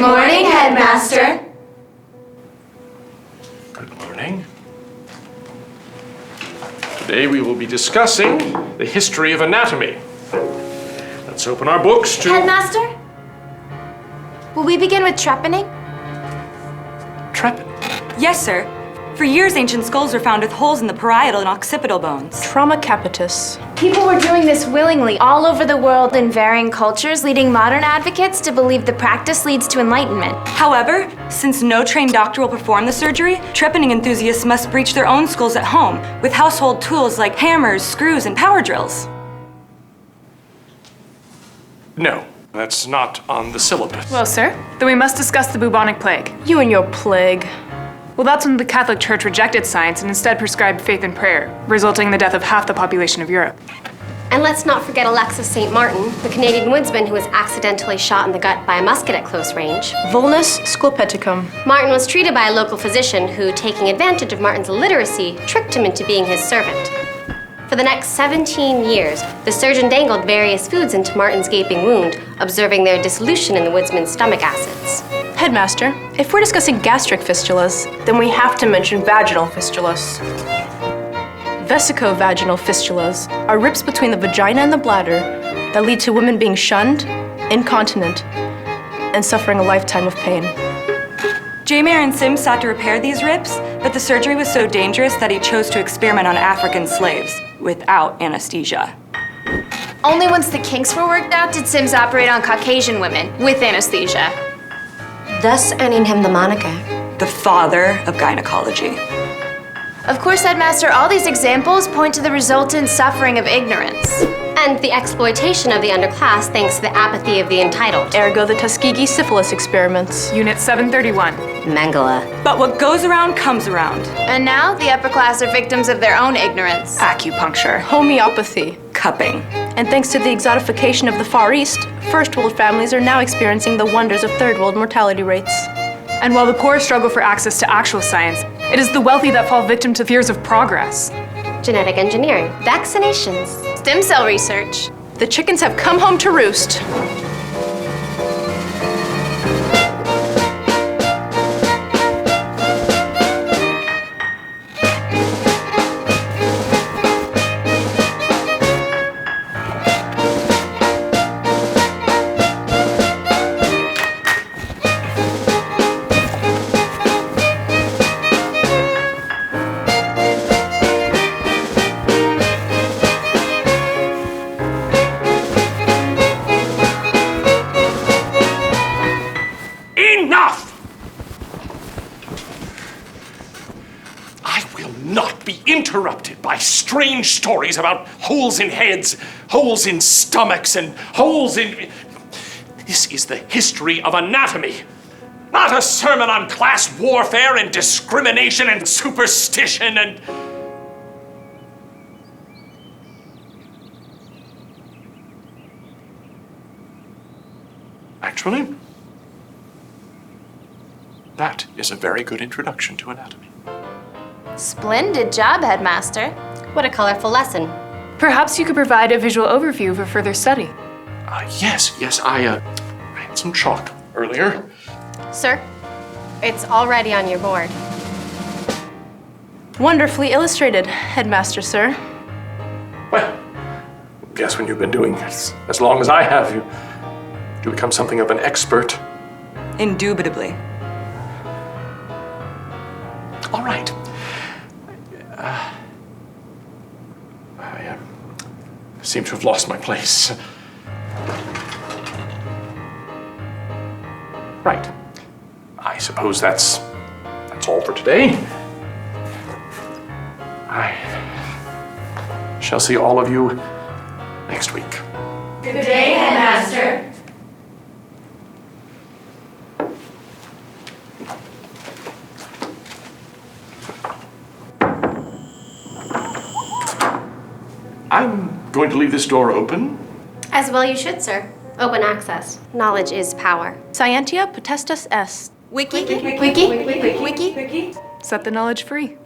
Good morning, Headmaster. Good morning. Today we will be discussing the history of anatomy. Let's open our books to... Headmaster? Will we begin with trepanning? Trepanning? Yes, sir. For years, ancient skulls were found with holes in the parietal and occipital bones. Trauma capitis. People were doing this willingly all over the world in varying cultures, leading modern advocates to believe the practice leads to enlightenment. However, since no trained doctor will perform the surgery, trepanning enthusiasts must breach their own skulls at home with household tools like hammers, screws, and power drills. No, that's not on the syllabus. Well, sir, then we must discuss the bubonic plague. You and your plague. Well, that's when the Catholic Church rejected science and instead prescribed faith and prayer, resulting in the death of half the population of Europe. And let's not forget Alexis St. Martin, the Canadian woodsman who was accidentally shot in the gut by a musket at close range. Vulnus sclopeticum. Martin was treated by a local physician who, taking advantage of Martin's illiteracy, tricked him into being his servant. For the next 17 years, the surgeon dangled various foods into Martin's gaping wound, observing their dissolution in the woodsman's stomach acids. Headmaster, if we're discussing gastric fistulas, then we have to mention vaginal fistulas. Vesico-vaginal fistulas are rips between the vagina and the bladder that lead to women being shunned, incontinent, and suffering a lifetime of pain. J.M.O. and Sims sought to repair these rips, but the surgery was so dangerous that he chose to experiment on African slaves without anesthesia. Only once the kinks were worked out did Sims operate on Caucasian women with anesthesia. Thus earning him the moniker. The father of gynecology. Of course, Headmaster, all these examples point to the resultant suffering of ignorance. And the exploitation of the underclass thanks to the apathy of the entitled. Ergo the Tuskegee syphilis experiments. Unit 731. Mengele. But what goes around comes around. And now, the upper class are victims of their own ignorance. Acupuncture. Homeopathy. Cupping. And thanks to the exotification of the Far East, first world families are now experiencing the wonders of third world mortality rates. And while the poor struggle for access to actual science, it is the wealthy that fall victim to fears of progress. Genetic engineering. Vaccinations. Stem cell research. The chickens have come home to roost. Interrupted by strange stories about holes in heads, holes in stomachs, and holes in... This is the history of anatomy, not a sermon on class warfare and discrimination and superstition and... Actually, that is a very good introduction to anatomy. Splendid job, Headmaster. What a colorful lesson. Perhaps you could provide a visual overview for further study. Yes, I had some chalk earlier. Sir, it's already on your board. Wonderfully illustrated, Headmaster, sir. Well, guess when you've been doing this as long as I have, you become something of an expert. Indubitably. All right. I seem to have lost my place. Right. I suppose that's all for today. I shall see all of you next week. Good day, Headmaster. I'm going to leave this door open. As well you should, sir. Open access. Knowledge is power. Scientia potestas est. Wiki. Set the knowledge free.